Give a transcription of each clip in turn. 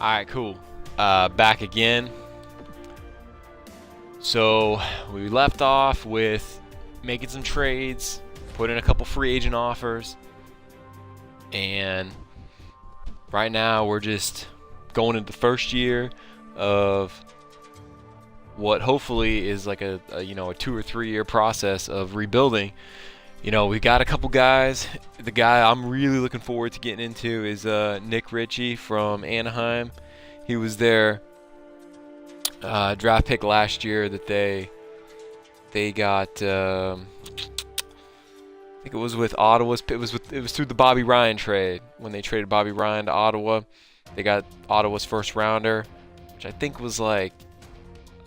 Alright, cool. Back again. So we left off with making some trades, put in a couple free agent offers, and right now we're just going into the first year of what hopefully is like a 2 or 3 year process of rebuilding. We got a couple guys. The guy I'm really looking forward to getting into is Nick Ritchie from Anaheim. He was their draft pick last year that they got. I think it was with Ottawa. It was through the Bobby Ryan trade. When they traded Bobby Ryan to Ottawa, they got Ottawa's first rounder, which I think was like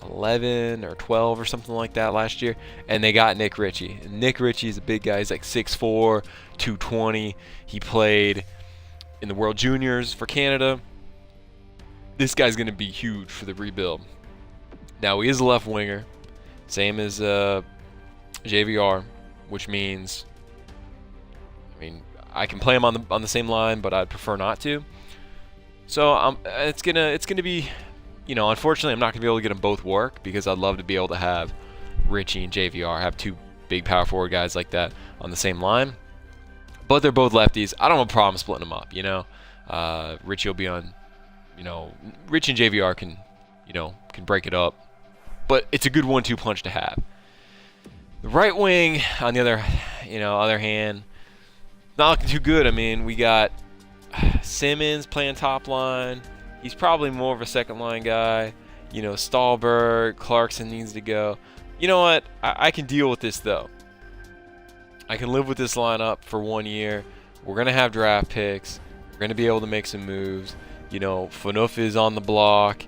11 or 12 or something like that last year, and they got Nick Ritchie. And Nick Ritchie is a big guy. He's like 6'4", 220. He played in the World Juniors for Canada. This guy's going to be huge for the rebuild. Now, he is a left winger, same as JVR, which means, I can play him on the same line, but I'd prefer not to. So it's gonna be, unfortunately, I'm not gonna be able to get them both work, because I'd love to be able to have Ritchie and JVR, have two big power forward guys like that on the same line. But they're both lefties. I don't have a problem splitting them up. Ritchie will be on. Ritchie and JVR can break it up, but it's a good 1-2 punch to have. The right wing, on the other hand, not looking too good. We got Simmons playing top line. He's probably more of a second line guy. Stahlberg, Clarkson needs to go. You know what? I can deal with this though. I can live with this lineup for 1 year. We're gonna have draft picks. We're gonna be able to make some moves. Phaneuf is on the block.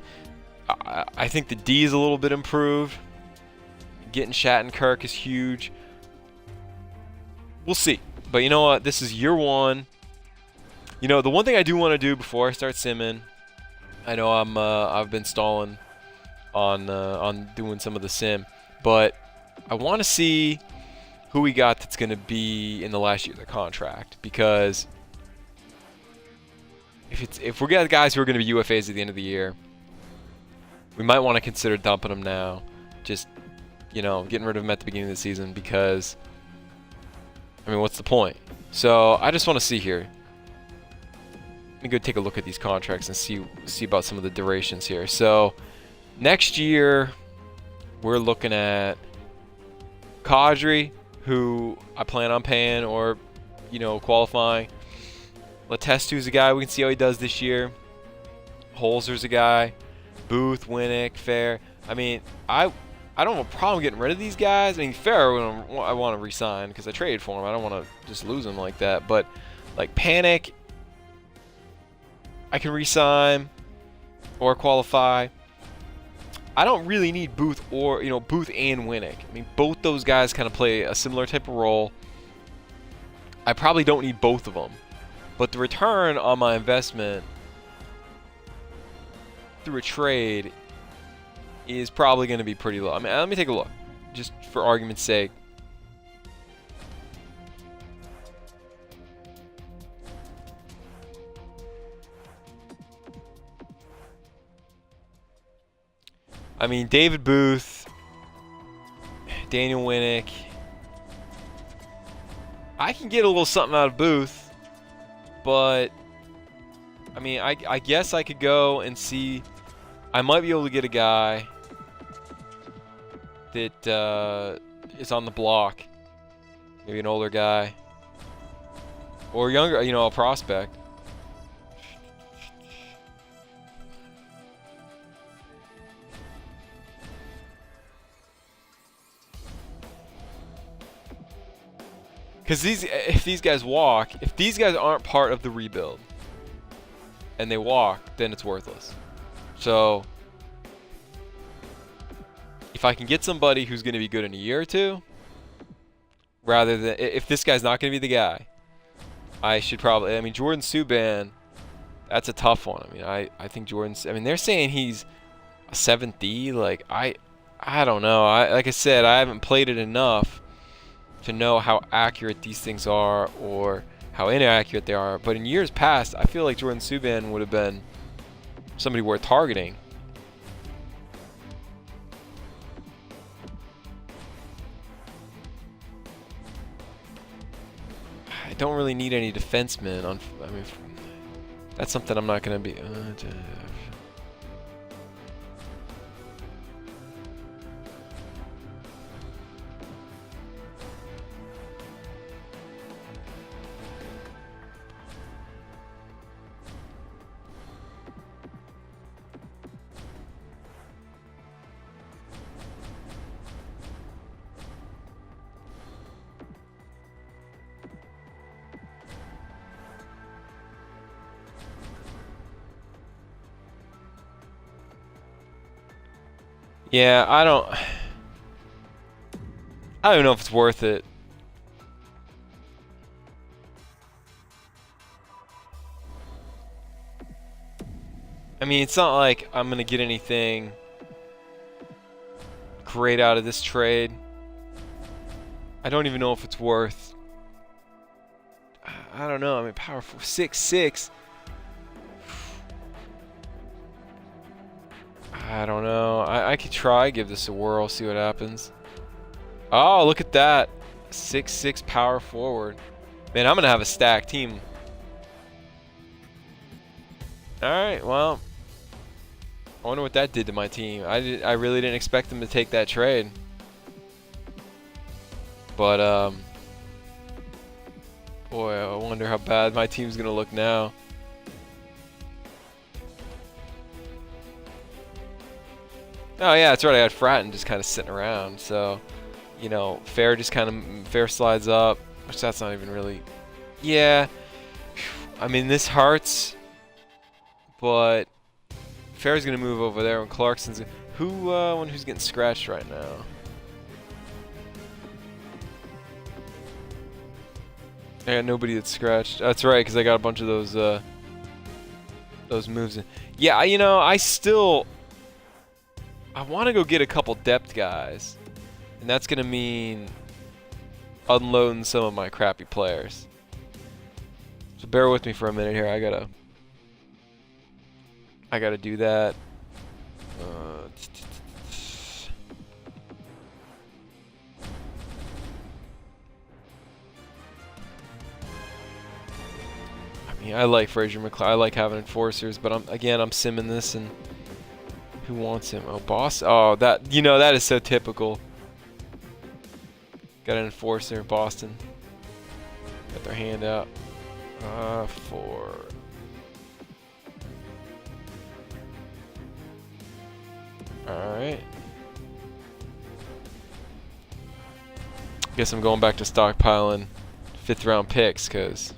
I think the D is a little bit improved. Getting Shattenkirk is huge. We'll see. But you know what? This is year one. The one thing I do want to do before I start simming, I know I've been stalling on doing some of the sim, but I want to see who we got that's going to be in the last year of the contract, because if we got guys who are going to be UFAs at the end of the year, we might want to consider dumping them now. Just, getting rid of them at the beginning of the season, because, what's the point? So I just want to see here. Let me go take a look at these contracts and see about some of the durations here. So next year, we're looking at Kadri, who I plan on paying or, qualifying. Letestu's a guy. We can see how he does this year. Holzer's a guy. Booth, Winnick, Fair. I don't have a problem getting rid of these guys. Fair, I want to re-sign because I traded for him. I don't want to just lose him like that. But, Panic, I can re-sign or qualify. I don't really need Booth or, Booth and Winnick. Both those guys kind of play a similar type of role. I probably don't need both of them. But the return on my investment through a trade is probably going to be pretty low. Let me take a look, just for argument's sake. David Booth, Daniel Winnick. I can get a little something out of Booth, but I guess I could go and see. I might be able to get a guy that is on the block, maybe an older guy or younger, a prospect. Because if these guys walk, if these guys aren't part of the rebuild and they walk, then it's worthless. So if I can get somebody who's going to be good in a year or two, rather than if this guy's not going to be the guy, I should probably. Jordan Subban, that's a tough one. I think Jordan's. They're saying he's a 7th D. I don't know. Like I said, I haven't played it enough to know how accurate these things are or how inaccurate they are. But in years past, I feel like Jordan Subban would have been somebody worth targeting. I don't really need any defensemen. I mean, that's something I'm not going to be... Yeah, I don't even know if it's worth it. I mean, it's not like I'm going to get anything great out of this trade. I don't even know if it's worth... I don't know. I mean, power 4, 6'6". I don't know. I could try, give this a whirl, see what happens. Oh, look at that. 6'6" power forward. Man, I'm going to have a stacked team. Alright, well. I wonder what that did to my team. I really didn't expect them to take that trade. But, boy, I wonder how bad my team's going to look now. Oh yeah, that's right. I had Fratton just kind of sitting around, so you know, Fair just kind of slides up, which that's not even really. Yeah, I mean this hurts, but Fair's gonna move over there, and Clarkson's who's getting scratched right now. I got nobody that's scratched. That's right, because I got a bunch of those moves in. Yeah, you know, I want to go get a couple depth guys, and that's going to mean unloading some of my crappy players. So bear with me for a minute here. I gotta do that. I mean, I like Fraser McLeod. I like having enforcers, but I'm simming this and. Who wants him? Oh, boss. Oh, that is so typical. Got an enforcer, Boston. Got their hand out. 4. All right. Guess I'm going back to stockpiling 5th round picks because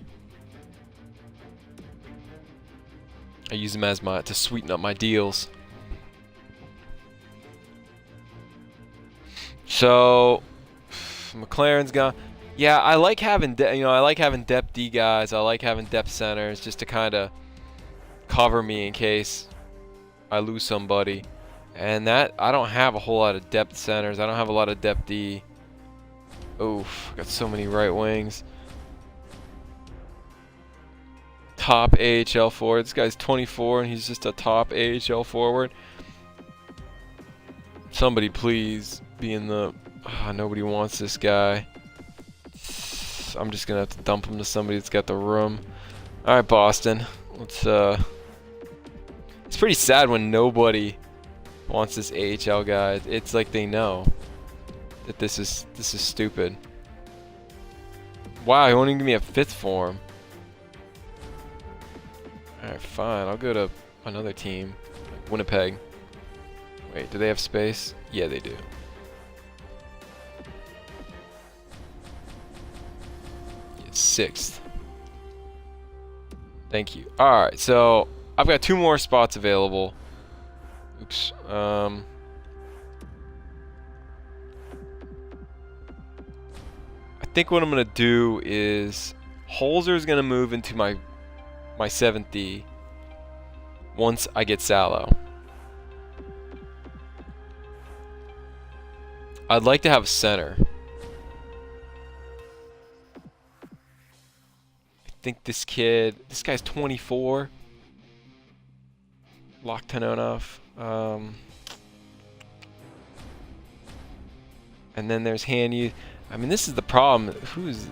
I use them as to sweeten up my deals. So McLaren's gone. Yeah, I like having depth D guys. I like having depth centers just to kind of cover me in case I lose somebody. And that I don't have a whole lot of depth centers. I don't have a lot of depth D. Oof, got so many right wings. Top AHL forward. This guy's 24 and he's just a top AHL forward. Somebody please be in the... nobody wants this guy. I'm just gonna have to dump him to somebody that's got the room. Alright, Boston. Let's it's pretty sad when nobody wants this AHL guy. It's like they know that this is stupid. Wow, he won't even give me a 5th form. Alright, fine. I'll go to another team. Like Winnipeg. Wait, do they have space? Yeah, they do. It's 6th. Thank you. Alright, so I've got 2 more spots available. Oops. I think what I'm going to do is Holzer's going to move into my 7th D once I get Salo. I'd like to have a center. I think this guy's 24. Loktanonov. And then there's Hanyu. I mean, this is the problem. Who's...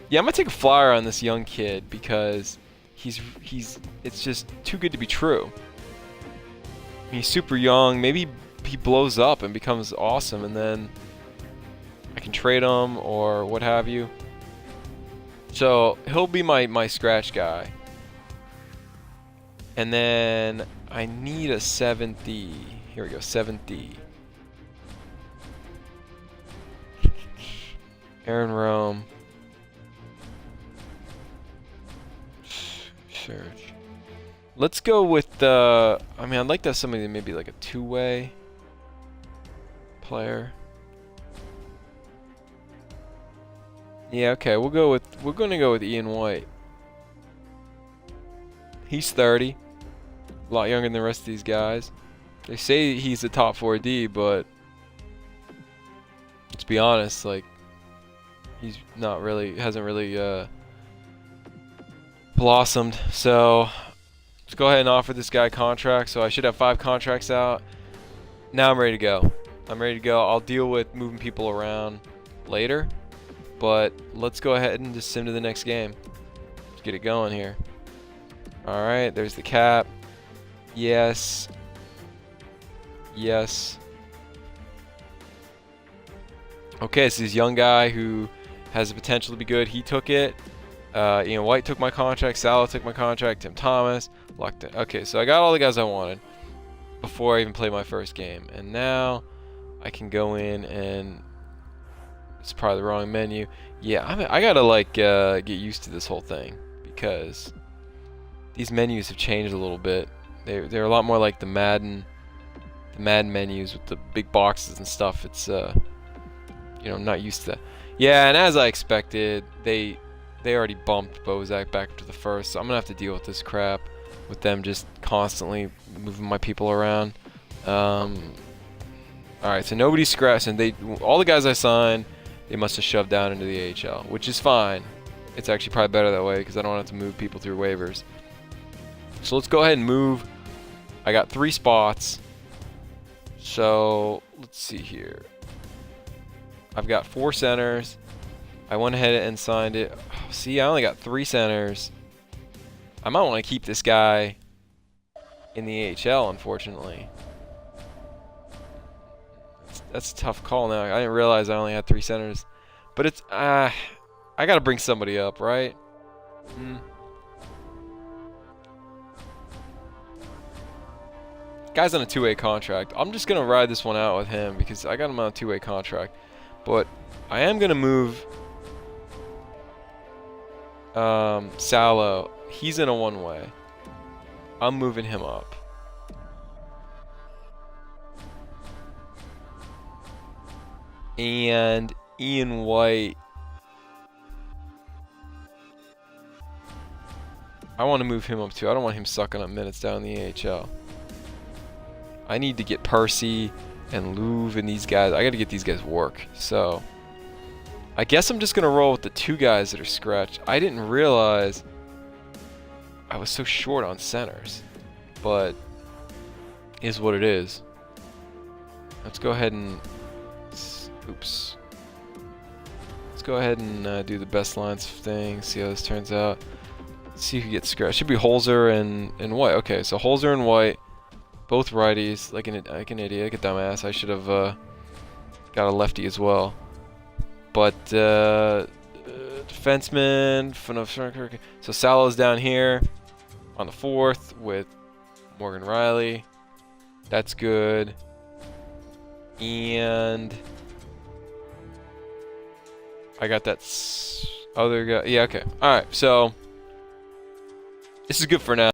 Yeah, I'm gonna take a flyer on this young kid because it's just too good to be true. He's super young. Maybe he blows up and becomes awesome, and then I can trade him or what have you. So he'll be my scratch guy. And then I need a 7th D. Here we go, 7th D. Aaron Rome. Search. Let's go with the... I mean, I'd like to have somebody maybe like a two-way player. Yeah, okay, we're gonna go with Ian White. He's 30. A lot younger than the rest of these guys. They say he's a top 4D, but let's be honest, like he's not really, hasn't really blossomed. So let's go ahead and offer this guy a contract. So I should have 5 contracts out. Now I'm ready to go. I'll deal with moving people around later, but let's go ahead and just sim to the next game. Let's get it going here. Alright, there's the cap. Yes. Yes. Okay, so this young guy who has the potential to be good, he took it. Ian White took my contract. Salo took my contract. Tim Thomas. Locked in. Okay, so I got all the guys I wanted before I even played my first game. And now I can go in and... It's probably the wrong menu. Yeah, I gotta like get used to this whole thing because these menus have changed a little bit. They're a lot more like the Madden menus with the big boxes and stuff. It's you know, I'm not used to that. Yeah, and as I expected, they already bumped Bozak back to the first, so I'm gonna have to deal with this crap with them just constantly moving my people around. Alright, so nobody's scratching. All the guys I signed, they must have shoved down into the AHL, which is fine. It's actually probably better that way because I don't have to move people through waivers. So let's go ahead and move. I got 3 spots. So let's see here. I've got 4 centers. I went ahead and signed it. Oh, see, I only got 3 centers. I might want to keep this guy in the AHL, unfortunately. That's a tough call now. I didn't realize I only had 3 centers. But it's... I got to bring somebody up, right? Guy's on a 2-way contract. I'm just going to ride this one out with him because I got him on a 2-way contract. But I am going to move Salo. He's in a 1-way. I'm moving him up. And Ian White, I want to move him up too. I don't want him sucking up minutes down in the AHL. I need to get Percy and Louvre and these guys. I got to get these guys work. So I guess I'm just going to roll with the 2 guys that are scratched. I didn't realize I was so short on centers, but is what it is. Let's go ahead and... Oops. Let's go ahead and do the best lines thing, see how this turns out. Let's see who gets scratched. Should be Holzer and White. Okay, so Holzer and White, both righties, like an idiot, like a dumbass. I should have got a lefty as well. But defenseman, so Salo's down here on the 4th with Morgan Riley. That's good. And I got that other guy. Yeah, okay. Alright, so this is good for now.